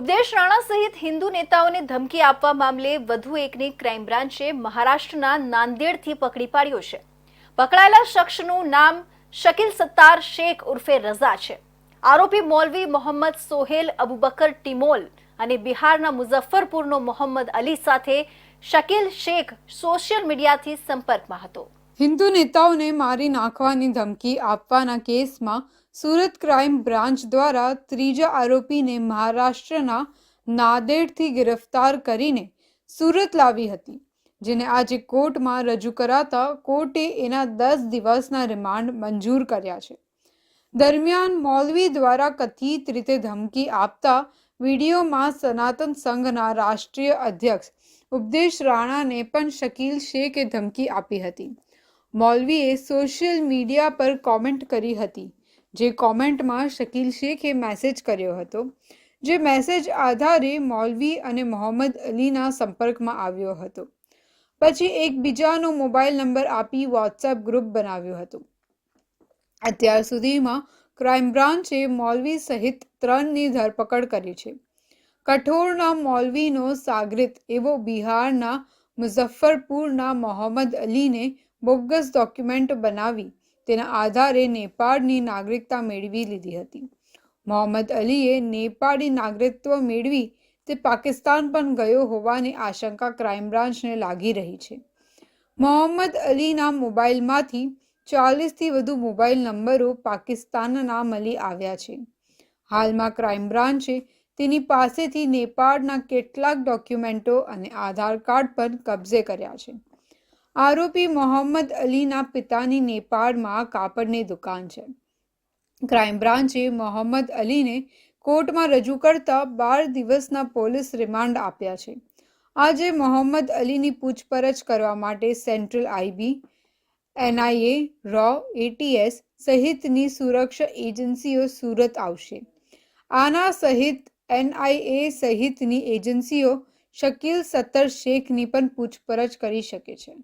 ઉપદેશ રાણા સહિત હિન્દુ નેતાઓને ધમકી આપવા મામલે વધુ એકને ક્રાઇમ બ્રાન્ચે મહારાષ્ટ્રના નાંદેડથી પકડી પાડ્યો છે। પકડાયેલા શખ્સનું નામ શકીલ સત્તાર શેખ ઉર્ફે રઝા છે। આરોપી મૌલવી મોહમ્મદ સોહેલ અબુબકર ટિમોલ અને બિહારના મુઝફ્ફરપુરનો મોહમ્મદ અલી સાથે શકીલ શેખ સોશિયલ મીડિયાથી સંપર્કમાં હતો। હિન્દુ નેતાઓને મારી નાખવાની ધમકી આપવાના કેસમાં સુરત ક્રાઇમ બ્રાન્ચ દ્વારા ત્રીજા આરોપીને મહારાષ્ટ્રના નાંદેડથી ગિરફ્તાર કરીને સુરત લાવી હતી, જેને આજે કોર્ટમાં રજૂ કરાતા કોર્ટે એના 10 દિવસના રિમાન્ડ મંજૂર કર્યા છે। દરમિયાન મૌલવી દ્વારા કથિત રીતે ધમકી આપતા વિડીયોમાં સનાતન સંઘના રાષ્ટ્રીય અધ્યક્ષ ઉપદેશ રાણાને પણ શકીલ શેખે ધમકી આપી હતી। મૌલવીએ સોશિયલ મીડિયા પર કોમેન્ટ કરી હતી, જે કોમેન્ટમાં શકીલ શેખે મેસેજ કર્યો હતો, જે મેસેજ આધારે મૌલવી અને મોહમ્મદ અલીના સંપર્કમાં આવ્યો હતો। પછી એકબીજાનો મોબાઈલ નંબર આપી વોટ્સએપ ગ્રુપ બનાવ્યું હતું। અત્યાર સુધીમાં ક્રાઇમ બ્રાન્ચે મૌલવી સહિત 3ની ધરપકડ કરી છે। કઠોરના મૌલવીનો સાગરિત એવો બિહારના મુઝફ્ફરપુરના મોહમ્મદ અલીને બોગસ ડોક્યુમેન્ટ બનાવી તેના આધારે નેપાળની નાગરિકતા મેળવી લીધી હતી। મોહમ્મદ અલીએ નેપાળી નાગરિકત્વ મેળવી તે પાકિસ્તાન પણ ગયો હોવાની આશંકા ક્રાઇમ બ્રાન્ચને લાગી રહી છે। મોહમ્મદ અલીના મોબાઈલમાંથી 40થી વધુ મોબાઈલ નંબરો પાકિસ્તાનના મળી આવ્યા છે। હાલમાં ક્રાઇમ બ્રાન્ચે તેની પાસેથી નેપાળના કેટલાક ડોક્યુમેન્ટો અને આધાર કાર્ડ પણ કબજે કર્યા છે। આરોપી મોહમ્મદ અલીના પિતાની નેપાળમાં કાપડની દુકાન છે। ક્રાઇમ બ્રાન્ચે મોહમ્મદ અલીને કોર્ટમાં રજૂ કરતા 12 દિવસના પોલીસ રિમાન્ડ આપ્યા છે। આજે મોહમ્મદ અલીની પૂછપરછ કરવા માટે સેન્ટ્રલ આઈબી, એનઆઈએ, રો, એટીએસ સહિતની સુરક્ષા એજન્સીઓ સુરત આવશે। આના સહિત એનઆઈએ સહિતની એજન્સીઓ શકીલ સત્તર શેખની પણ પૂછપરછ કરી શકે છે।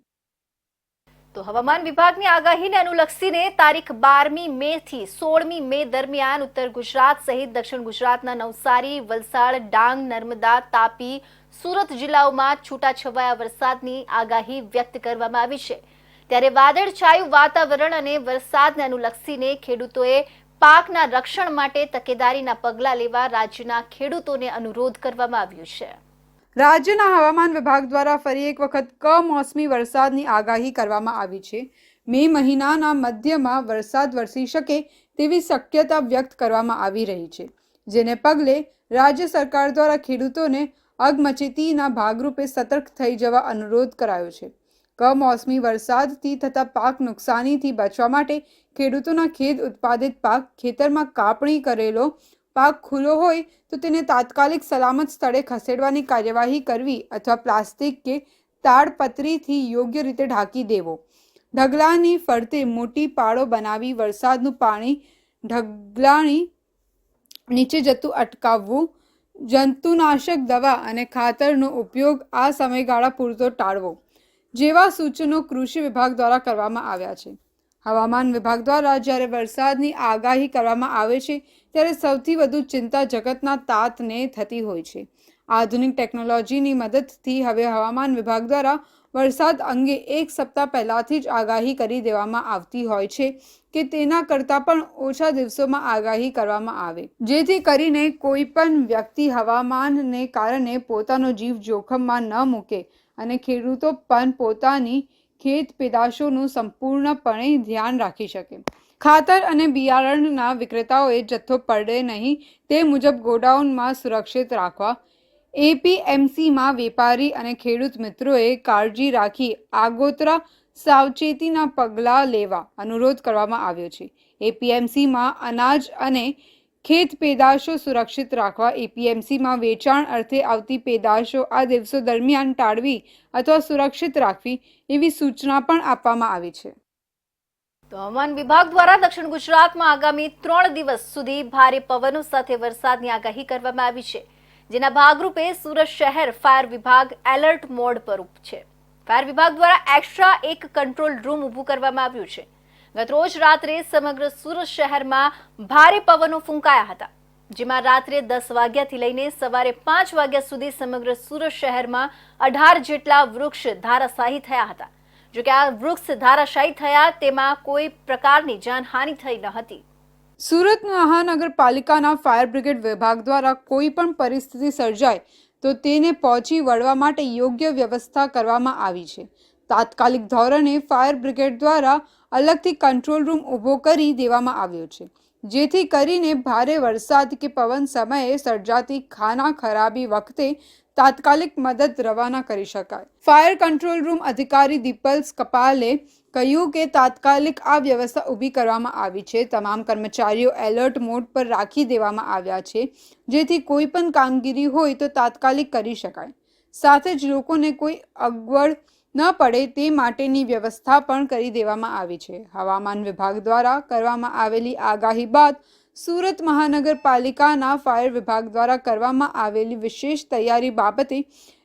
તો હવામાન વિભાગની આગાહીને અનુલક્ષીને તારીખ 12મી મે થી 16મી મે દરમિયાન ઉત્તર ગુજરાત સહિત દક્ષિણ ગુજરાતના નવસારી, વલસાડ, ડાંગ, નર્મદા, તાપી, સુરત જિલ્લાઓમાં છૂટાછવાયા વરસાદની આગાહી વ્યક્ત કરવામાં આવી છે। ત્યારે વાદળછાયું વાતાવરણ અને વરસાદને અનુલક્ષીને ખેડૂતોએ પાકના રક્ષણ માટે તકેદારીના પગલાં લેવા રાજ્યના ખેડૂતોને અનુરોધ કરવામાં આવ્યો છે। રાજ્યના હવામાન વિભાગ દ્વારા ફરી એક વખત કમોસમી વરસાદની આગાહી કરવામાં આવી છે। મે મહિનાના મધ્યમાં વરસાદ વરસી શકે તેવી શક્યતા વ્યક્ત કરવામાં આવી રહી છે, જેને પગલે રાજ્ય સરકાર દ્વારા ખેડૂતોને અગમચેતીના ભાગરૂપે સતર્ક થઈ જવા અનુરોધ કરાયો છે। કમોસમી વરસાદથી થતા પાક નુકસાનીથી બચવા માટે ખેડૂતોના ખેત ઉત્પાદિત પાક ખેતરમાં કાપણી કરેલો પાક ખુલ્લો હોય તો તેને તાત્કાલિક સલામત સ્થળે ખસેડવાની કાર્યવાહી કરવી અથવા પ્લાસ્ટિક કે તાડપત્રીથી યોગ્ય રીતે ઢાંકી દેવો। ઢગલાની ફરતે મોટી પાળો બનાવી વરસાદનું પાણી ઢગલાની નીચે જતું અટકાવવું। જંતુનાશક દવા અને ખાતરનો ઉપયોગ આ સમયગાળા પૂરતો ટાળવો જેવા સૂચનો કૃષિ વિભાગ દ્વારા કરવામાં આવ્યા છે। હવામાન વિભાગ દ્વારા જ્યારે વરસાદની આગાહી કરવામાં આવે છે ત્યારે સૌથી વધુ ચિંતા જગતના તાતને થતી હોય છે। આધુનિક ટેકનોલોજીની મદદથી હવે હવામાન વિભાગ દ્વારા વરસાદ અંગે 1 સપ્તાહ પહેલાથી જ આગાહી કરી દેવામાં આવતી હોય છે કે તેના કરતાં પણ ઓછા દિવસોમાં આગાહી કરવામાં આવે, જેથી કરીને કોઈ પણ વ્યક્તિ હવામાનને કારણે પોતાનો જીવ જોખમમાં ન મૂકે અને ખેડૂતો પણ પોતાની ખેત પેદાશોનું સંપૂર્ણપણે ધ્યાન રાખી શકે। ખાતર અને બિયારણના વિક્રેતાઓએ જથ્થો પડે નહીં તે મુજબ ગોડાઉનમાં સુરક્ષિત રાખવા, એપીએમસીમાં વેપારી અને ખેડૂત મિત્રોએ કાળજી રાખી આગોતરા સાવચેતીના પગલાં લેવા અનુરોધ કરવામાં આવ્યો છે। એપીએમસીમાં અનાજ અને ખેત પેદાશો સુરક્ષિત રાખવા, એપીએમસીમાં વેચાણ અર્થે આવતી પેદાશો આ દિવસો દરમિયાન ટાળવી અથવા સુરક્ષિત રાખવી એવી સૂચના પણ આપવામાં આવી છે। તો હવામાન વિભાગ દ્વારા દક્ષિણ ગુજરાતમાં આગામી 3 દિવસ સુધી ભારે પવનો સાથે વરસાદની આગાહી કરવામાં આવી છે, જેના ભાગરૂપે સુરત શહેર ફાયર વિભાગ એલર્ટ મોડ પર છે। ફાયર વિભાગ દ્વારા એક્સ્ટ્રા એક કંટ્રોલ રૂમ ઊભું કરવામાં આવ્યું છે। ગત રોજ રાત્રે સમગ્ર સુરત શહેરમાં ભારે પવનો ફૂંકાયા હતા। જેમાં રાત્રે 10 વાગ્યાથી લઈને સવારે 5 વાગ્યા સુધી સમગ્ર સુરત શહેરમાં 18 જેટલા વૃક્ષ ધારાશાયી થયા હતા. જોકે આ વૃક્ષ ધારાશાયી થયા તેમાં કોઈ પ્રકારની જાનહાનિ થઈ ન હતી. સુરત મહાનગરપાલિકાના ફાયર બ્રિગેડ વિભાગ દ્વારા કોઈ પણ પરિસ્થિતિ સર્જાય તો તેને પહોંચી વળવા માટે યોગ્ય વ્યવસ્થા કરવામાં આવી છે. તાત્કાલિક ધોરણે ફાયર બ્રિગેડ દ્વારા અલગથી કંટ્રોલ રૂમ ઊભો કરી દેવામાં આવ્યો છે, જેથી કરીને ભારે વરસાદ કે પવન સમયે સર્જાતી ખાના ખરાબી વખતે તાત્કાલિક મદદ રવાના કરી શકાય. ફાયર કંટ્રોલ રૂમ અધિકારી દીપલ્સ કપાલે કહ્યું કે તાત્કાલિક આ વ્યવસ્થા ઊભી કરવામાં આવી છે. તમામ કર્મચારીઓ એલર્ટ મોડ પર રાખી દેવામાં આવ્યા છે, જેથી કોઈ પણ કામગીરી હોય તો તાત્કાલિક કરી શકાય. સાથે જ લોકોને કોઈ અગવડ ન પડે તે માટેની વ્યવસ્થા પણ કરી દેવામાં આવી છે. હવામાન વિભાગ દ્વારા કરવામાં આવેલી આગાહી બાદ સુરત મહાનગરપાલિકાના ફાયર વિભાગ દ્વારા કરવામાં આવેલી વિશેષ તૈયારી બાબતે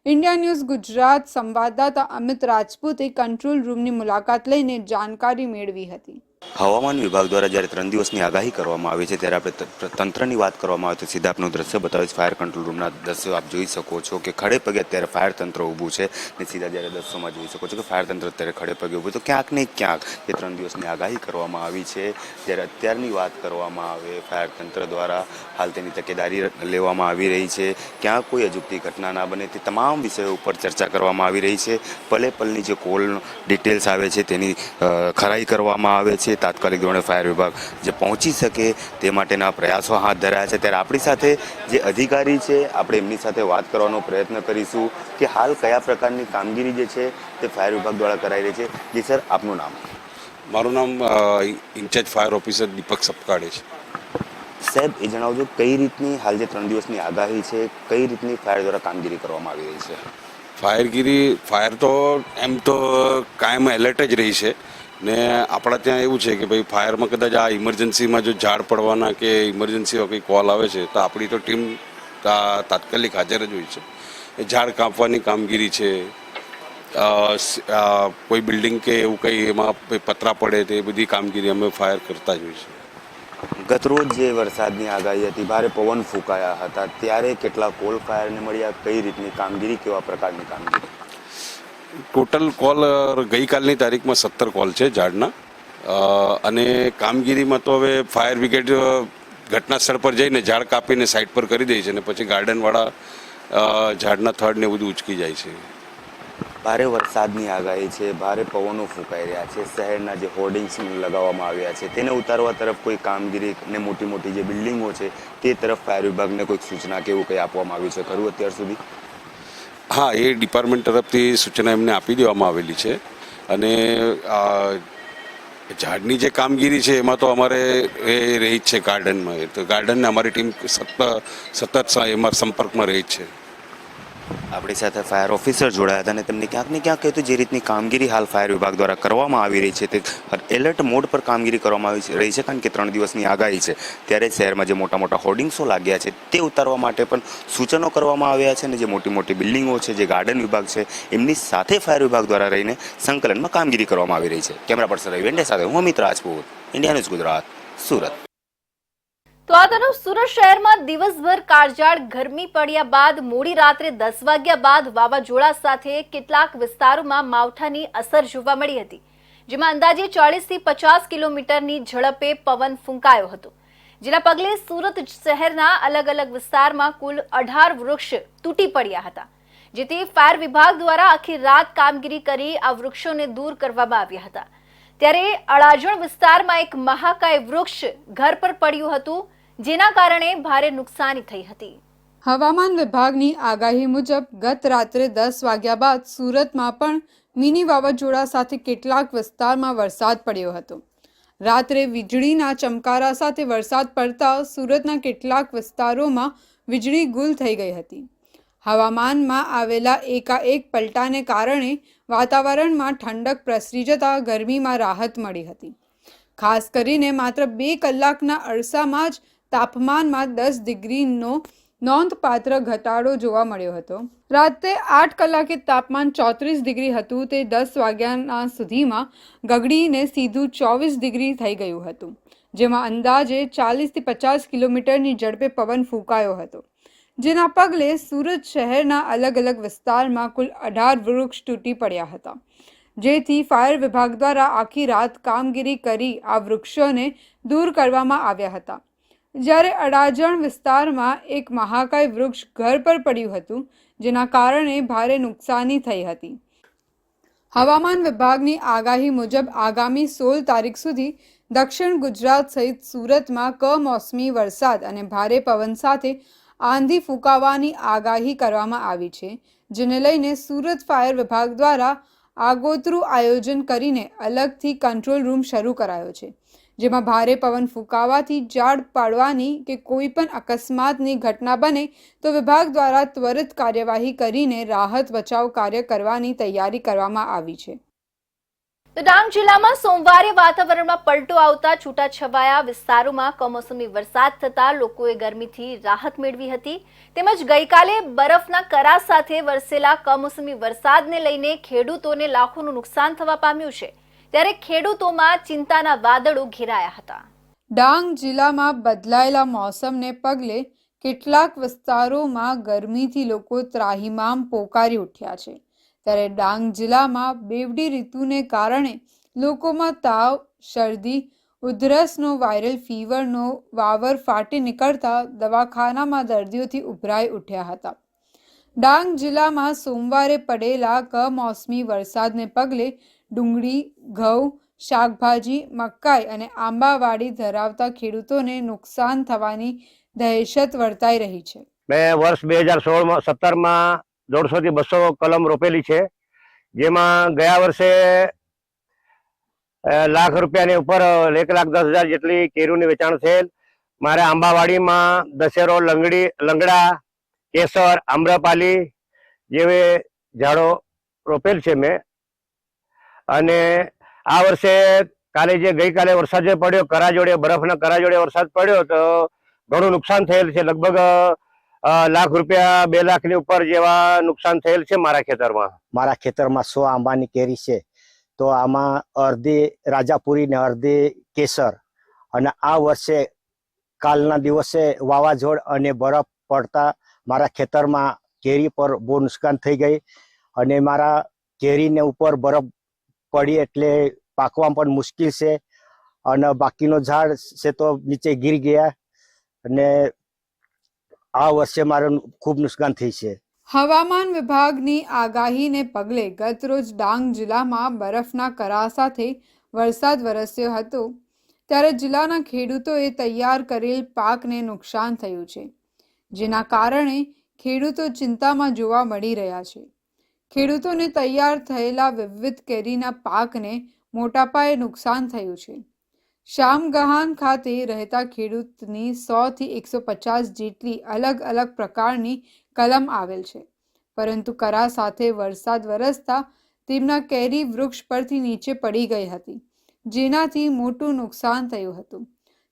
ઇન્ડિયા ન્યૂઝ ગુજરાત સંવાદદાતા અમિત રાજપૂતે કંટ્રોલ રૂમની મુલાકાત લઈને જાણકારી મેળવી હતી. હવામાન વિભાગ દ્વારા જ્યારે 3 દિવસની આગાહી કરવામાં આવી છે ત્યારે આપણે તંત્રની વાત કરવામાં આવે તો સીધા આપનું દ્રશ્ય બતાવીશ. ફાયર કંટ્રોલ રૂમના દ્રશ્યો આપ જોઈ શકો છો કે ખડે પગે અત્યારે ફાયર તંત્ર ઊભું છે ને સીધા જ્યારે દ્રશ્યોમાં જોઈ શકો છો કે ફાયર તંત્ર અત્યારે ખડે પગે ઊભું. તો ક્યાંક ને ક્યાંક જે 3 દિવસની આગાહી કરવામાં આવી છે જ્યારે અત્યારની વાત કરવામાં આવે ફાયર તંત્ર દ્વારા હાલ તેની તકેદારી લેવામાં આવી રહી છે. ક્યાં કોઈ અજુગતી ઘટના ના બને તે તમામ વિષયો ઉપર ચર્ચા કરવામાં આવી રહી છે. પલે પલની જે કોલ ડિટેલ્સ આવે છે તેની ખરાઈ કરવામાં આવે છે. તાત્કાલિક ધોરણે ફાયર વિભાગ જે પહોંચી શકે તે માટેના પ્રયાસો હાથ ધરાયા છે. ત્યારે આપણી સાથે જે અધિકારી છે આપણે એમની સાથે વાત કરવાનો પ્રયત્ન કરીશું કે હાલ કયા પ્રકારની કામગીરી જે છે તે ફાયર વિભાગ દ્વારા કરાઈ રહી છે. જી સર, આપનું નામ? મારું નામ ઇન્ચાર્જ ફાયર ઓફિસર દીપક સપકાડે છે. સાહેબ, એ જણાવજો કઈ રીતની હાલ જે 3 દિવસની આગાહી છે કઈ રીતની ફાયર દ્વારા કામગીરી કરવામાં આવી રહી છે? ફાયર તો એમ તો કાયમ એલર્ટ જ રહી છે ને આપણા ત્યાં એવું છે કે ભાઈ ફાયરમાં કદાચ આ ઇમરજન્સીમાં જો ઝાડ પડવાના કે ઇમરજન્સીમાં કંઈ કોલ આવે છે તો આપણી તો ટીમ તાત્કાલિક હાજર જ હોય છે. એ ઝાડ કાપવાની કામગીરી છે, કોઈ બિલ્ડિંગ કે એવું કંઈ એમાં પતરા પડે તે બધી કામગીરી અમે ફાયર કરતા જ હોય છે. ગતરોજ જે વરસાદની આગાહી હતી, ભારે પવન ફૂંકાયા હતા, ત્યારે કેટલા કોલ ફાયરને મળ્યા, કઈ રીતની કામગીરી, કેવા પ્રકારની કામગીરી? ટોટલ કોલ ગઈકાલની તારીખમાં 17 કોલ છે ઝાડના. અને કામગીરીમાં તો હવે ફાયર બ્રિગેડ ઘટના સ્થળ પર જઈને ઝાડ કાપીને સાઈડ પર કરી દે છે અને પછી ગાર્ડનવાળા ઝાડના થડ ને બધું ઉચકી જાય છે. ભારે વરસાદની આગાહી છે, ભારે પવનો ફૂંકાઈ રહ્યા છે, શહેરના જે હોર્ડિંગ્સ લગાવવામાં આવ્યા છે તેને ઉતારવા તરફ કોઈ કામગીરી ને મોટી મોટી જે બિલ્ડિંગો છે તે તરફ ફાયર વિભાગને કોઈક સૂચના કે એવું કંઈ આપવામાં આવ્યું છે ખરું અત્યાર સુધી? હા, એ ડિપાર્ટમેન્ટ તરફથી સૂચના એમને આપી દેવામાં આવેલી છે. અને ઝાડની જે કામગીરી છે એમાં તો અમારે એ રહી જ છે ગાર્ડનમાં. તો ગાર્ડનને અમારી ટીમ સતત એમાં સંપર્કમાં રહી જ છે. આપણી સાથે ફાયર ઓફિસર જોડાયા હતા અને તેમને ક્યાંક ને ક્યાંક કહ્યું જે રીતની કામગીરી હાલ ફાયર વિભાગ દ્વારા કરવામાં આવી રહી છે તે એલર્ટ મોડ પર કામગીરી કરવામાં આવી રહી છે. કારણ કે 3 દિવસની આગાહી છે ત્યારે શહેરમાં જે મોટા મોટા હોર્ડિંગ્સો લાગ્યા છે તે ઉતારવા માટે પણ સૂચનો કરવામાં આવ્યા છે અને જે મોટી મોટી બિલ્ડિંગો છે, જે ગાર્ડન વિભાગ છે એમની સાથે ફાયર વિભાગ દ્વારા રહીને સંકલનમાં કામગીરી કરવામાં આવી રહી છે. કેમેરા પર્સન રવિ વેંડે સાથે હું અમિત રાજપૂત, ઇન્ડિયા ન્યૂઝ ગુજરાત, સુરત. તો આ તરફ સુરત શહેરમાં દિવસભર કાળઝાળ ગરમી પડ્યા બાદ મોડી રાત્રે 10 વાગ્યા બાદ વાવાઝોડા સાથે કેટલાક વિસ્તારોમાં માવઠાની અસર જોવા મળી હતી, જેમાં અંદાજે 40 થી 50 કિલોમીટરની ઝડપે પવન ફૂંકાયો હતો, જેના પગલે સુરત શહેરના અલગ અલગ વિસ્તારમાં કુલ 18 વૃક્ષ તૂટી પડ્યા હતા, જેથી ફાયર વિભાગ દ્વારા આખી રાત કામગીરી કરી આ વૃક્ષોને દૂર કરવામાં આવ્યા હતા. ત્યારે અડાજણ વિસ્તારમાં એક મહાકાય વૃક્ષ ઘર પર પડ્યું હતું, જેના કારણે ભારે નુકસાની થઈ હતી. હવામાન વિભાગની આગાહી મુજબ ગત રાત્રે 10 વાગ્યા બાદ સુરતમાં પણ મિની વાવાઝોડા સાથે કેટલાક વિસ્તારમાં વરસાદ પડ્યો હતો. રાત્રે વીજળીના ચમકારા સાથે વરસાદ પડતા સુરતના કેટલાક વિસ્તારોમાં વીજળી ગુલ થઈ ગઈ હતી. હવામાનમાં આવેલા એકાએક પલટાને કારણે વાતાવરણમાં ઠંડક પ્રસરી જતા ગરમીમાં રાહત મળી હતી. ખાસ કરીને માત્ર 2 કલાકના અરસામાં જ તાપમાનમાં 10 ડિગ્રીનો નોંધપાત્ર ઘટાડો જોવા મળ્યો હતો. રાત્રે 8 કલાકે તાપમાન 34 ડિગ્રી હતું તે 10 વાગ્યાના સુધીમાં ગગડીને સીધું 24 ડિગ્રી થઈ ગયું હતું, જેમાં અંદાજે 40થી 50 કિલોમીટરની ઝડપે પવન ફૂંકાયો હતો, જેના પગલે સુરત શહેરના અલગ અલગ વિસ્તારમાં કુલ 18 વૃક્ષ તૂટી પડ્યા હતા, જેથી ફાયર વિભાગ દ્વારા આખી રાત કામગીરી કરી આ વૃક્ષોને દૂર કરવામાં આવ્યા હતા. જ્યારે અડાજણ વિસ્તારમાં એક મહાકાય વૃક્ષ ઘર પર પડ્યું હતું, જેના કારણે ભારે નુકસાની થઈ હતી. હવામાન વિભાગની આગાહી મુજબ આગામી 16 તારીખ સુધી દક્ષિણ ગુજરાત સહિત સુરતમાં કમોસમી વરસાદ અને ભારે પવન સાથે આંધી ફૂંકાવાની આગાહી કરવામાં આવી છે, જેને લઈને સુરત ફાયર વિભાગ દ્વારા આગોતરું આયોજન કરીને અલગથી કંટ્રોલ રૂમ શરૂ કરાયો છે, જેમાં ભારે પવન ફૂંકાવાથી ઝાડ પડવાની કે કોઈ પણ અકસ્માતની ઘટના બને તો વિભાગ દ્વારા ત્વરિત કાર્યવાહી કરીને રાહત બચાવ કાર્ય કરવાની તૈયારી કરવામાં આવી છે. તો ડાંગ જિલ્લામાં સોમવારે વાતાવરણમાં પલટો આવતા છૂટાછવાયા વિસ્તારોમાં કમોસમી વરસાદ થતા લોકોએ ગરમીથી રાહત મેળવી હતી, તેમજ ગઈકાલે બરફના કરા સાથે વરસેલા કમોસમી વરસાદને લઈને ખેડૂતોને લાખોનું નુકસાન થવા પામ્યું છે, ત્યારે ખેડૂતોમાં ચિંતાના વાદળો ઘેરાયા હતા. ડાંગ જિલ્લામાં બદલાયેલા મોસમને પગલે કેટલાક વિસ્તારોમાં ગરમીથી લોકો ત્રાહિમામ પોકારી ઉઠ્યા છે, ત્યારે ડાંગ જિલ્લામાં બેવડી ઋતુને કારણે લોકોમાં તાવ, શરદી, ઉધરસનો વાયરલ ફીવરનો વાવર ફાટી નીકળતા દવાખાનામાં દર્દીઓથી ઉભરાઈ ઉઠ્યા હતા. ડાંગ જિલ્લામાં સોમવારે પડેલા કમોસમી વરસાદને પગલે ડુંગળી, ઘઉં, શાકભાજી, મકાઈ અને આંબાવાડી ધરાવતા ખેડૂતોને નુકસાન થવાની દહેશત વર્તાઈ રહી છે. મેં વર્ષ 2016-17માં 150 થી 200 કલમ રોપેલી છે, જેમાં ગયા વર્ષે લાખ રૂપિયાની ઉપર 1,10,000 જેટલી કેરીનું વેચાણ થયેલ. મારે આંબાવાડીમાં દશેરો, લંગડા, કેસર, આમ્રપાલી જેવી ઝાડો રોપેલ છે મેં. અને આ વર્ષે ગઈકાલે વરસાદ જે પડ્યો, કરા જોડે, બરફના કરા જોડે વરસાદ પડ્યો તો ઘણું નુકસાન થયેલ છે. લગભગ લાખ રૂપિયા, 2 લાખની ઉપર જેવા નુકસાન થયેલ છે મારા ખેતરમાં. મારા ખેતરમાં 100 આંબાની કેરી છે, તો આમાં અડધી રાજાપુરી ને અડધી કેસર. અને આ વર્ષે કાલના દિવસે વાવાઝોડ અને બરફ પડતા મારા ખેતરમાં કેરી પર બહુ નુકસાન થઈ ગઈ, અને મારા કેરીને ઉપર બરફ પડી એટલે પાકવામાં પણ મુશ્કેલ છે, અને બાકીનો ઝાડ છે તો નીચે ગીરી ગયા, અને આ વર્ષે મારે ખૂબ નુકસાન થઈ છે. હવામાન વિભાગની આગાહીને પગલે ગતરોજ ડાંગ જિલ્લામાં બરફના કરા સાથે વરસાદ વરસ્યો હતો, ત્યારે જિલ્લાના ખેડૂતોએ તૈયાર કરેલ પાકને નુકસાન થયું છે, જેના કારણે ખેડૂતો ચિંતામાં જોવા મળી રહ્યા છે. ખેડૂતોને તૈયાર થયેલા વિવિધ કેરીના પાકને મોટા પાયે નુકસાન થયું છે. શામગહાન ખાતે રહેતા ખેડૂતની 100 થી 150 જેટલી અલગ અલગ પ્રકારની કલમ આવેલ છે, પરંતુ કરા સાથે વરસાદ વરસતા તેમના કેરી વૃક્ષ પરથી નીચે પડી ગઈ હતી, જેનાથી મોટું નુકસાન થયું હતું.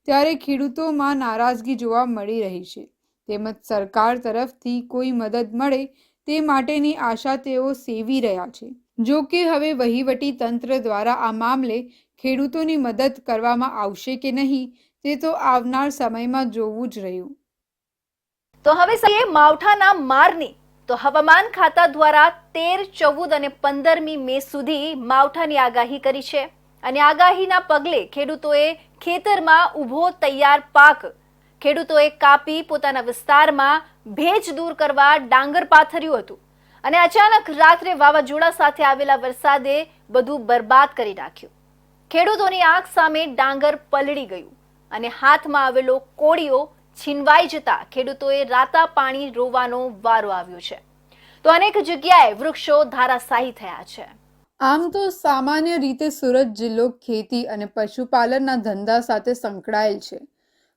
ત્યારે ખેડૂતોમાં નારાજગી જોવા મળી રહી છે, તેમજ સરકાર તરફથી કોઈ મદદ મળે તે માટેની આશા તેઓ સેવી રહ્યા છે. જો કે હવે વહીવટી તંત્ર દ્વારા આ મામલે ખેડૂતોની મદદ કરવામાં આવશે કે નહીં તે તો આવનાર સમયમાં જોવું જ રહ્યું. તો હવે સમયે માવઠાના મારની. તો હવામાન ખાતા દ્વારા 13, 14 અને 15મી મે સુધી માવઠાની આગાહી કરી છે, અને આગાહીના પગલે ખેડૂતોએ ખેતરમાં ઊભો તૈયાર પાક ખેડૂતોએ કાપી પોતાના વિસ્તારમાં ભેજ દૂર કરવા ડાંગર પાથર્યું હતું, અને અચાનક રાત્રે વાવાઝોડા સાથે આવેલા વરસાદે બધું બરબાદ કરી નાખ્યું. ખેડૂતોની આંખ સામે ડાંગર પલળી ગયું, અને હાથમાં આવેલો કોળિયો છીનવાઈ જતા ખેડૂતોએ રાતા પાણી રોવાનો વારો આવ્યો છે. તો અનેક જગ્યાએ વૃક્ષો ધારાશાયી થયા છે. આમ તો સામાન્ય રીતે સુરત જિલ્લો ખેતી અને પશુપાલનના ધંધા સાથે સંકળાયેલ છે,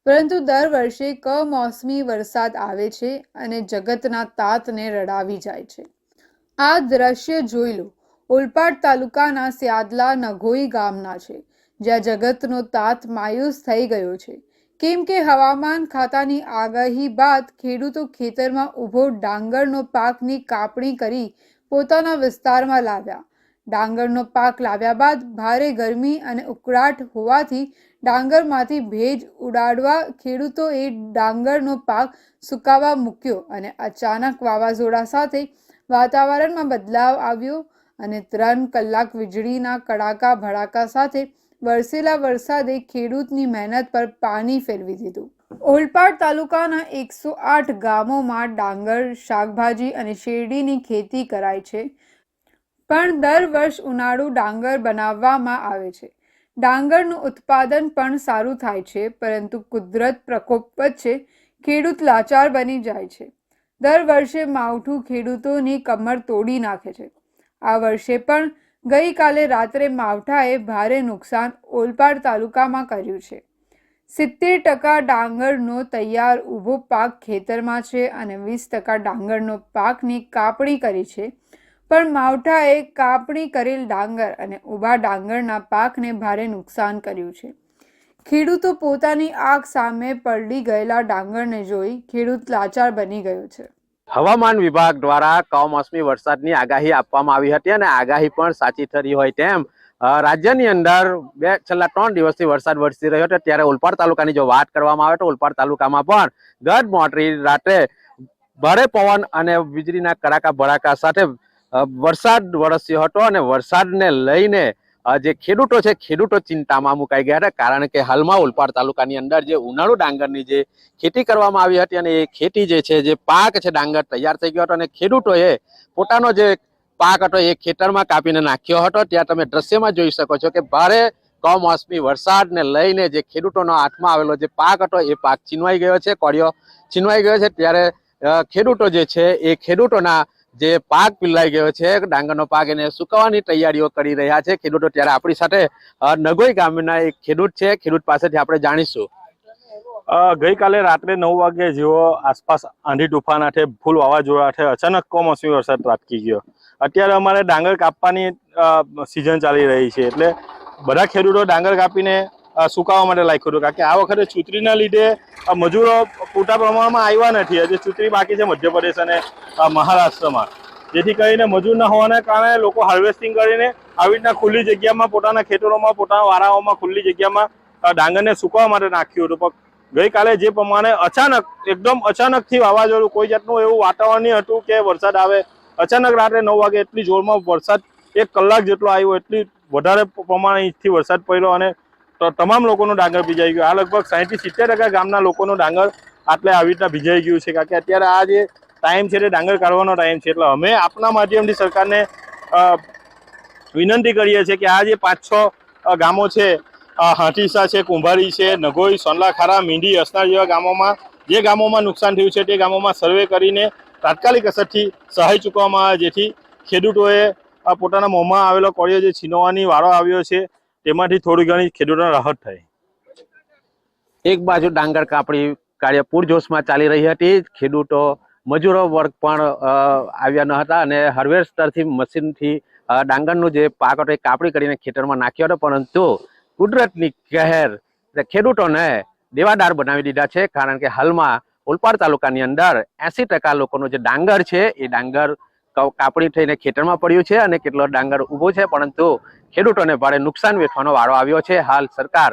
પરંતુ દર વર્ષે કમોસમી વરસાદ આવે છે અને જગતના તાતને રડાવી જાય છે. આ દ્રશ્ય જોઈ લો ઓલપાડ તાલુકાના સ્યાદલા નઘોઈ ગામના છે, જ્યાં જગતનો તાત માયુસ થઈ ગયો છે, કેમ કે હવામાન ખાતાની આગાહી બાદ ખેડૂતો ખેતરમાં ઊભો ડાંગરનો પાકની કાપણી કરી પોતાના વિસ્તારમાં લાવ્યા. ડાંગરનો પાક લાવ્યા બાદ ભારે ગરમી અને ઉકળાટ હોવાથી ડાંગરમાંથી ભેજ ઉડાડવા ખેડૂતોએ ડાંગરનો પાક સુકાવા મૂક્યો અને અચાનક વાવાઝોડા સાથે વાતાવરણમાં બદલાવ આવ્યો અને 3 કલાક વીજળીના કડાકા ભડાકા સાથે વરસેલા વરસાદે ખેડૂતની મહેનત પર પાણી ફેરવી દીધું. ઓલપાડ તાલુકાના 108 ગામોમાં ડાંગર, શાકભાજી અને શેરડીની ખેતી કરાય છે, પણ દર વર્ષ ઉનાળુ ડાંગર બનાવવામાં આવે છે. ડાંગરનું ઉત્પાદન પણ સારું થાય છે, પરંતુ કુદરત પ્રકોપ વચ્ચે ખેડૂત લાચાર બની જાય છે. દર વર્ષે માવઠું ખેડૂતોની કમર તોડી નાખે છે. આ વર્ષે પણ ગઈકાલે રાત્રે માવઠાએ ભારે નુકસાન ઓલપાડ તાલુકામાં કર્યું છે. 70% ડાંગરનો તૈયાર ઊભો પાક ખેતરમાં છે અને 20% ડાંગરનો પાકની કાપણી કરી છે, પણ માવઠાએ કાપણી કરેલ ડાંગર અને ઊભા ડાંગરના પાકને ભારે નુકસાન કર્યું છે. ખેડૂતો પોતાની આંખ સામે પલળી ગયેલા ડાંગરને જોઈ ખેડૂત લાચાર બની ગયો છે. હવામાન વિભાગ દ્વારા કમોસમી વરસાદની આગાહી આપવામાં આવી હતી અને આગાહી પણ સાચી ઠરી હોય તેમ રાજ્યની અંદર છેલ્લા 3 દિવસથી વરસાદ વરસી રહ્યો હતો. ત્યારે ઓલપાડ તાલુકાની જો વાત કરવામાં આવે તો ઓલપાડ તાલુકામાં પણ ગત મોડી રાત્રે ભારે પવન અને વીજળીના કડાકા ભડાકા સાથે વરસાદ વરસ્યો હતો અને વરસાદને લઈને જે ખેડૂતો છે ખેડૂતો ચિંતામાં મુકાઈ ગયા હતા, કારણ કે હાલમાં ઓલપાડ તાલુકાની અંદર જે ઉનાળુ ડાંગરની જે ખેતી કરવામાં આવી હતી અને એ ખેતી જે છે જે પાક છે ડાંગર તૈયાર થઈ ગયો હતો અને ખેડૂતોએ પોતાનો જે પાક હતો એ ખેતરમાં કાપીને નાખ્યો હતો. ત્યાં તમે દ્રશ્યમાં જોઈ શકો છો કે ભારે કમોસમી વરસાદને લઈને જે ખેડૂતોનો હાથમાં આવેલો જે પાક હતો એ પાક છીનવાઈ ગયો છે, કોળિયો છીનવાઈ ગયો છે. ત્યારે ખેડૂતો જે છે એ ખેડૂતોના જે પાક પીલાઈ ગયો છે ડાંગરનો પાક એને સુકાવવાની તૈયારીઓ કરી રહ્યા છે ખેડૂતો. ત્યારે આપણી સાથે નગોઈ ગામના એક ખેડૂત છે, ખેડૂત પાસેથી આપણે જાણીશું. ગઈકાલે રાત્રે 9 વાગે જેવો આસપાસ આંધી તૂફાન હાથે ફૂલ વાવાઝોડા હાથે અચાનક કમોસમી વરસાદ ત્રાટકી ગયો. અત્યારે અમારે ડાંગર કાપવાની સિઝન ચાલી રહી છે, એટલે બધા ખેડૂતો ડાંગર કાપીને સુકાવવા માટે લાગ્યું હતું, કારણ કે આ વખતે ચૂંટણીના લીધે મજૂરો પૂરતા પ્રમાણમાં આવ્યા નથી. હજી ચૂંટણી બાકી છે મધ્યપ્રદેશ અને મહારાષ્ટ્રમાં, જેથી કરીને મજૂર ન હોવાના કારણે લોકો હાર્વેસ્ટિંગ કરીને આવી રીતના ખુલ્લી જગ્યામાં પોતાના ખેતરોમાં પોતાના વાડાઓમાં ખુલ્લી જગ્યામાં ડાંગરને સુકવવા માટે નાખ્યું હતું. પણ ગઈકાલે જે પ્રમાણે અચાનક એકદમ અચાનકથી વાવાઝોડું, કોઈ જાતનું એવું વાતાવરણ નહીં હતું કે વરસાદ આવે. અચાનક રાત્રે 9 વાગે એટલી જોરમાં વરસાદ 1 કલાક જેટલો આવ્યો, એટલી વધારે પ્રમાણેથી વરસાદ પડ્યો અને તમામ લોકોનું ડાંગર ભીજાઈ ગયું. આ લગભગ 60-70% ગામના લોકોનું ડાંગર આટલે આવી રીતના ભીજાઈ ગયું છે, કારણ કે અત્યારે આ જે ટાઈમ છે તે ડાંગર કાઢવાનો ટાઈમ છે. એટલે અમે આપના માધ્યમથી સરકારને વિનંતી કરીએ છીએ કે આ જે 5-6 ગામો છે, હાથીસા છે, કુંભારી છે, નગોઈ, સોનલાખારા, મીંડી, અસનાર જેવા ગામોમાં જે ગામોમાં નુકસાન થયું છે તે ગામોમાં સર્વે કરીને તાત્કાલિક અસરથી સહાય ચૂકવવામાં આવે, જેથી ખેડૂતોએ પોતાના મોંમાં આવેલો કોળિયો જે છીનવવાની વારો આવ્યો છે તેમાંથી થોડી ઘણી ખેડૂતોને રાહત થાય. એક બાજુ ડાંગર કાપણી કાર્ય પૂરજોશમાં ચાલી રહી હતી, ખેડૂતો મજૂરો વર્ગ પણ આવ્યા ન હતા અને હાર્વેસ્ટરથી મશીનથી ડાંગરનું જે પાક હતો એ કાપણી કરીને ખેતરમાં નાખ્યો હતો, પરંતુ કુદરતની કહેર ખેડૂતોને દેવાદાર બનાવી દીધા છે. કારણ કે હાલમાં ઓલપાડ તાલુકાની અંદર 80% લોકોનો જે ડાંગર છે એ ડાંગર કાપણી થઈને ખેતરમાં પડ્યું છે અને કેટલો ડાંગર ઊભો છે, પરંતુ ખેડૂતોને ભારે નુકસાન વેઠવાનો વારો આવ્યો છે. હાલ સરકાર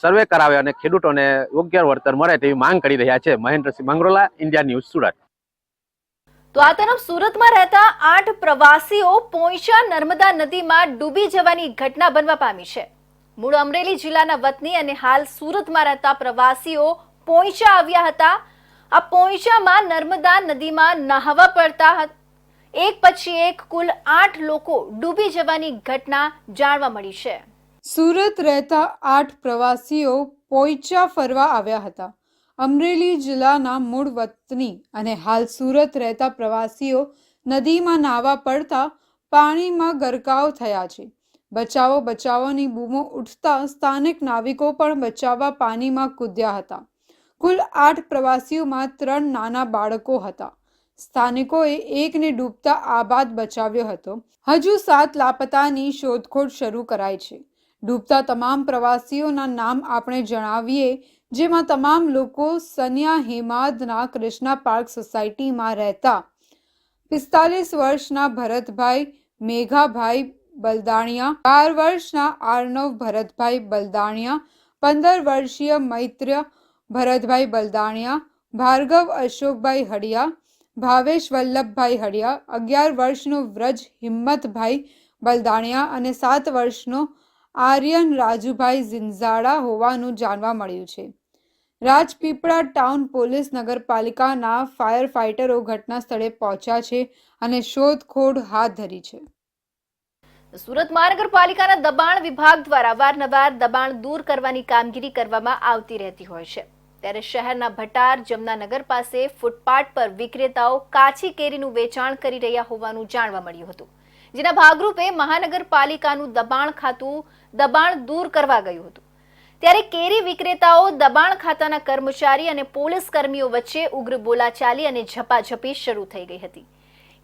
સર્વે કરાવે અને ખેડૂતોને યોગ્ય વળતર મળે તેવી માંગ કરી રહ્યા છે. Mahendrasinh Mangrola, India News, Surat. તો આ તરફ સુરતમાં રહેતા 8 પ્રવાસીઓ પોઈચા નર્મદા નદીમાં ડૂબી જવાની ઘટના બનવા પામી છે. મૂળ અમરેલી જિલ્લાના વતની અને હાલ સુરતમાં રહેતા પ્રવાસીઓ પોઈચા આવ્યા હતા. આ પોઈચામાં નર્મદા નદીમાં નહાવા પડતા એક પછી એક કુલ 8 લોકો ડૂબી જવાની ઘટના જાણવા મળી છે. સુરત રહેતા 8 પ્રવાસીઓ પોઈચા ફરવા આવ્યા હતા. અમરેલી જિલ્લાના મૂળ વતની અને હાલ સુરત રહેતા પ્રવાસીઓ નદીમાં નાહવા પડતા પાણીમાં ગરકાવ થયા છે. બચાવો બચાવોની બૂમો ઉઠતા સ્થાનિક નાવિકો પણ બચાવવા પાણીમાં કૂદ્યા હતા. કુલ 8 પ્રવાસીઓમાં 3 નાના બાળકો હતા. સ્થાનિકોએ એકને ડૂબતા આબાદ બચાવ્યો હતો. હજુ 7 લાપતાની શોધખોળ શરૂ કરાઈ છે. ડૂબતા તમામ પ્રવાસીઓના નામ આપણે જણાવીએ, જેમાં તમામ લોકો સનિયા હેમાદના કૃષ્ણા પાર્ક સોસાયટીમાં રહેતા 45 વર્ષના ભરતભાઈ, મેઘાભાઈ બલદાણિયા, 12 વર્ષના આર્નવ ભરતભાઈ બલદાણિયા, 15 વર્ષીય મૈત્ર ભરતભાઈ બલદાણિયા, ભાર્ગવ અશોકભાઈ હડિયા, ભાવેશ વલ્લભભાઈ હડિયા, 11 વર્ષનો વ્રજ હિંમતભાઈ બલદાણિયા અને 7 વર્ષનો આર્યન રાજુભાઈ ઝિંઝાડા હોવાનું જાણવા મળ્યું છે. રાજપીપળા ટાઉન પોલીસ નગરપાલિકાના ફાયર ફાઇટરો ઘટના સ્થળે પહોંચ્યા છે અને શોધખોળ હાથ ધરી છે. સુરત મહાનગરપાલિકાના દબાણ વિભાગ દ્વારા અવારનવાર દબાણ દૂર કરવાની કામગીરી કરવામાં આવતી રહેતી હોય છે. ત્યારે શહેરના ભટાર જમનાનગર પાસે ફૂટપાથ પર વિક્રેતાઓ કાચી કેરીનું વેચાણ કરી રહ્યા હોવાનું જાણવા મળ્યું હતું, જેના ભાગરૂપે મહાનગરપાલિકાનું દબાણ ખાતું દબાણ દૂર કરવા ગયું હતું. ત્યારે કેરી વિક્રેતાઓ દબાણ ખાતાના કર્મચારી અને પોલીસ કર્મીઓ વચ્ચે ઉગ્ર બોલાચાલી અને ઝપાઝપી શરૂ થઈ ગઈ હતી.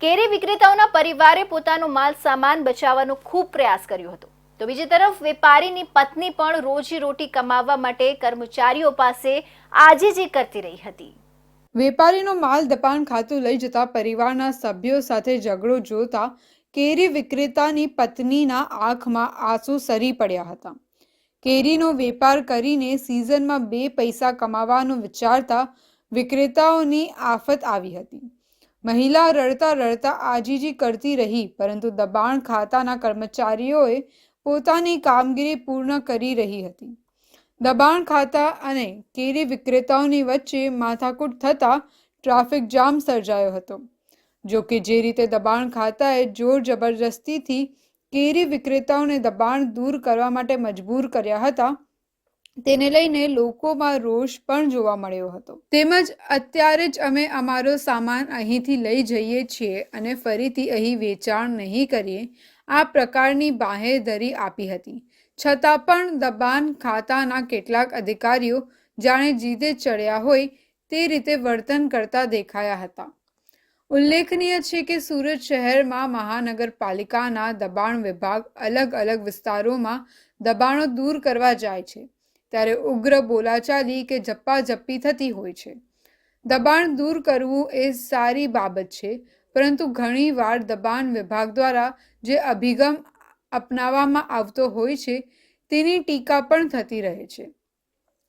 કેરી વિક્રેતાઓના પરિવારે પોતાનો માલ સામાન બચાવવાનો ખૂબ પ્રયાસ કર્યો હતો, તો બીજી તરફ વેપારીની પત્ની પણ રોજી રોટી કમાવવા માટે કર્મચારીઓ પાસે આજીજી કરતી રહી હતી. વેપારીનો માલ દબાણ ખાતું લઈ જતા પરિવારના સભ્યો સાથે ઝઘડો જોતા કેરી વિક્રેતાની પત્નીના આંખમાં આંસુ સરી પડ્યા હતા. કેરીનો વેપાર કરીને સિઝનમાં 2 પૈસા કમાવાનું વિચારતા વિક્રેતાઓની આફત આવી હતી. મહિલા રડતા રડતા આજીજી કરતી રહી, પરંતુ દબાણ ખાતાના કર્મચારીઓએ પોતાની કામગીરી પૂર્ણ કરી રહી હતી. દબાણ ખાતા અને કેરી વિક્રેતાઓની વચ્ચે માથાકૂટ થતાં ટ્રાફિક જામ સર્જાયો હતો. જો કે જે રીતે દબાણ ખાતાએ જોર જબરજસ્તીથી કેરી વિક્રેતાઓને દબાણ દૂર કરવા માટે મજબૂર કર્યા હતા, તેને લઈને લોકોમાં રોષ પણ જોવા મળ્યો હતો. તેમજ અત્યારે જ અમે અમારો સામાન અહીંથી લઈ જઈએ છીએ અને ફરીથી અહીં વેચાણ નહીં કરીએ, આ પ્રકારની બાંહેધરી આપી હતી. છતાં પણ દબાણ ખાતાના કેટલાક અધિકારીઓ જાણે જીદે ચડ્યા હોય તે રીતે વર્તન કરતા દેખાયા હતા. ઉલ્લેખનીય છે કે સુરત શહેરમાં મહાનગરપાલિકાના દબાણ વિભાગ અલગ અલગ વિસ્તારોમાં દબાણો દૂર કરવા જાય છે, ત્યારે ઉગ્ર બોલાચાલી કે ઝપાઝપી થતી હોય છે. દબાણ દૂર કરવું એ સારી બાબત છે, પરંતુ ઘણીવાર દબાણ વિભાગ દ્વારા જે અભિગમ અપનાવવામાં આવતો હોય છે તેની ટીકા પણ થતી રહે છે.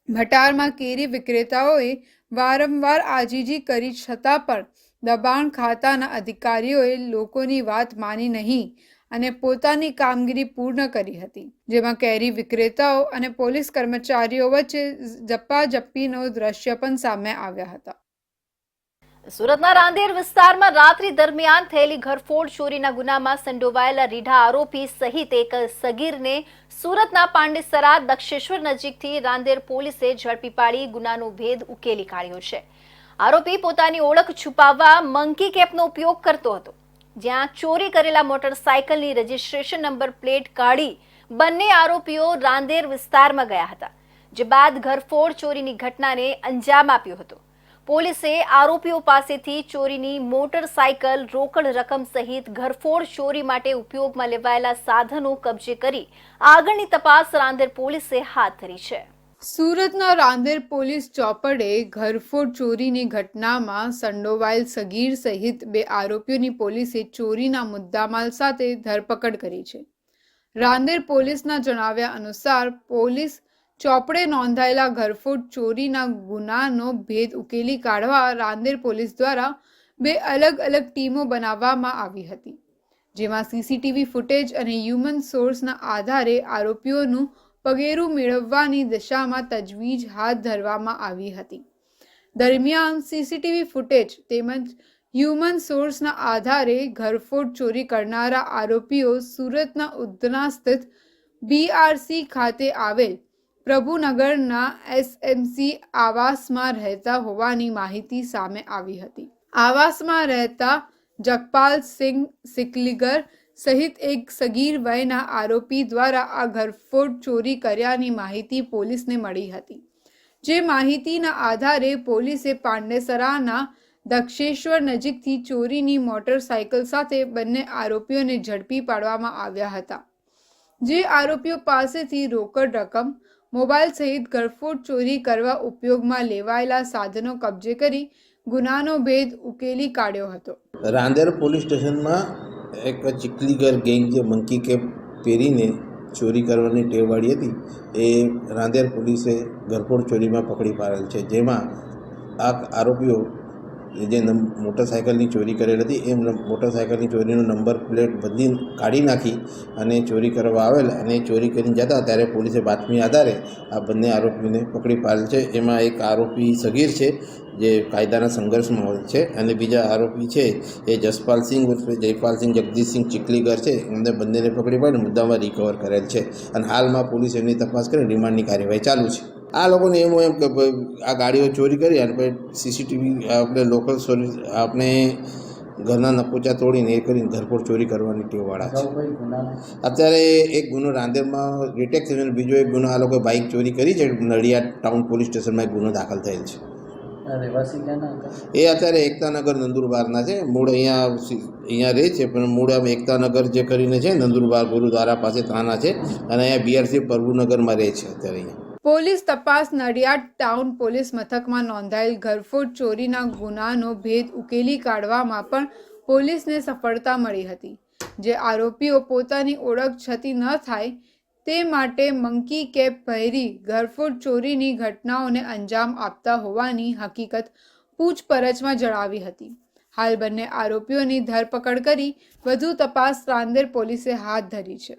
ભટારમાં કેરી વિક્રેતાઓએ વારંવાર આજીજી કરી છતાં પણ દબાણ ખાતાના અધિકારીઓએ લોકોની વાત માની નહીં અને પોતાની કામગીરી પૂર્ણ કરી હતી, જેમાં કેરી વિક્રેતાઓ અને પોલીસ કર્મચારીઓ વચ્ચે ઝપાઝપીનો દ્રશ્ય પણ સામે આવ્યા હતા. સુરતના રાંદેર વિસ્તારમાં રાત્રિ દરમિયાન થયેલી ઘરફોડ ચોરીના ગુનામાં સંડોવાયેલા રીઢા આરોપી સહિત એક સગીરને સુરતના પાંડેસરા દક્ષેશ્વર નજીકથી રાંદેર પોલીસે ઝડપી પાડી ગુનાનો ભેદ ઉકેલી કાઢ્યો છે. આરોપી પોતાની ઓળખ છુપાવવા મંકી કેપનો ઉપયોગ કરતો હતો, જ્યાં ચોરી કરેલા મોટરસાયકલની રજીસ્ટ્રેશન નંબર પ્લેટ કાઢી બંને આરોપીઓ રાંદેર વિસ્તારમાં ગયા હતા, જે બાદ ઘરફોડ ચોરીની ઘટનાને અંજામ આપ્યો હતો. પોલીસે આરોપીઓ પાસેથી ચોરીની મોટરસાયકલ, રોકડ રકમ સહિત ઘરફોડ ચોરી માટે ઉપયોગમાં લેવાયેલા સાધનો કબજે કરી આગળની તપાસ રાંદેર પોલીસે હાથ ધરી છે. સુરતના રાંદેર પોલીસ ચોપડે ઘરફોડ ચોરીની ઘટનામાં સંડોવાયેલ સગીર સહિત 2 આરોપીઓની પોલીસે ચોરીના મુદ્દામાલ સાથે ધરપકડ કરી છે. રાંદેર પોલીસના જણાવ્યા અનુસાર પોલીસ ચોપડે નોંધાયેલા ઘરફોડ ચોરીના ગુનાનો ભેદ ઉકેલી કાઢવા રાંદેર પોલીસ દ્વારા 2 અલગ અલગ ટીમો બનાવવામાં આવી હતી, જેમાં સીસીટીવી ફૂટેજ અને હ્યુમન સોર્સના આધારે આરોપીઓનું પગેરું મેળવવાની દિશામાં તજવીજ હાથ ધરવામાં આવી હતી. દરમિયાન સીસીટીવી ફૂટેજ તેમજ હ્યુમન સોર્સના આધારે ઘરફોડ ચોરી કરનારા આરોપીઓ સુરતના ઉધના સ્થિત BRC ખાતે આવેલ પ્રભુનગરના SMC આવાસમાં રહેતા હોવાની માહિતી સામે આવી હતી. આવાસમાં રહેતા જગપાલસિંહ સિકલીગર સહિત એક સગીર વયના આરોપી દ્વારા આ ઘરફોડ ચોરી કર્યાની માહિતી પોલીસને મળી હતી, જે માહિતીના આધારે પોલીસે પાંડેસરાના દક્ષેશ્વર નજીકથી ચોરીની મોટરસાયકલ સાથે બંને આરોપીઓને ઝડપી પાડવામાં આવ્યા હતા, જે આરોપીઓ પાસેથી રોકડ રકમ, મોબાઈલ સહિત ઘરફોડ ચોરી કરવા ઉપયોગમાં લેવાયેલા સાધનો કબજે કરી ગુનાનો ભેદ ઉકેલી કાઢ્યો હતો. રાંદેર પોલીસ સ્ટેશનમાં એક ચીખલીગર ગેંગ જે મંકી કેપ પહેરીને ચોરી કરવાની ટેવવાળી હતી એ રાંદેર પોલીસે ઘરફોડ ચોરીમાં પકડી પાડેલ છે, જેમાં આ આરોપીઓ જે મોટરસાયકલની ચોરી કરેલ હતી એ મોટરસાયકલની ચોરીનો નંબર પ્લેટ બદલી કાઢી નાખી અને ચોરી કરવા આવેલ અને ચોરી કરીને જતા ત્યારે પોલીસે બાતમી આધારે આ બંને આરોપીને પકડી પાડેલ છે. એમાં એક આરોપી સગીર છે જે કાયદાના સંઘર્ષમાં હોય છે અને બીજા આરોપી છે એ જસપાલસિંહ ઉર્ફે જયપાલસિંહ જગદીશસિંહ ચીખલીગર છે. એમને બંનેને પકડી પાડી મુદ્દામાં રિકવર કરેલ છે અને હાલમાં પોલીસ એમની તપાસ કરી રિમાન્ડની કાર્યવાહી ચાલુ છે. આ લોકોને એમ હોય કે આ ગાડીઓ ચોરી કરી અને પછી સીસીટીવી આપણે લોકલ સોરી આપણે ઘરના નપોચા તોડીને એ કરીને ઘરફોડ ચોરી કરવાની ટેવવાળા છે. અત્યારે એક ગુનો રાંદેરમાં ડિટેક્ટ થયો અને બીજો એક ગુનો આ લોકોએ બાઇક ચોરી કરી છે. નડિયાદ ટાઉન પોલીસ સ્ટેશનમાં એક ગુનો દાખલ થયેલ છે. એ અત્યારે એકતાનગર નંદુરબારના છે. મૂળ અહીંયા રહે છે પણ મૂળ એકતાનગર જે કરીને છે નંદુરબાર ગુરુદ્વારા પાસે થાના છે અને અહીંયા બીઆરસી પ્રભુનગરમાં રહે છે અત્યારે અહીંયા. પોલીસ તપાસ નડિયાદ ટાઉન પોલીસ મથકમાં નોંધાયેલ ઘરફોડ ચોરીના ગુનાનો ભેદ ઉકેલી કાઢવામાં પણ પોલીસને સફળતા મળી હતી, જે આરોપીઓ પોતાની ઓળખ છતી ન થાય તે માટે મંકી કેપ પહેરી ઘરફોડ ચોરીની ઘટનાઓને અંજામ આપતા હોવાની હકીકત પૂછપરછમાં જણાવી હતી. હાલ બંને આરોપીઓની ધરપકડ કરી વધુ તપાસ રાંદેર પોલીસે હાથ ધરી છે.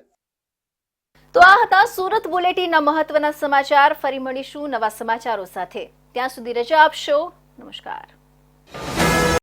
તો આ હતા સુરત બુલેટિનના મહત્વના સમાચાર. ફરી મળીશું નવા સમાચારો સાથે. ત્યાં સુધી રજા આપશો. નમસ્કાર.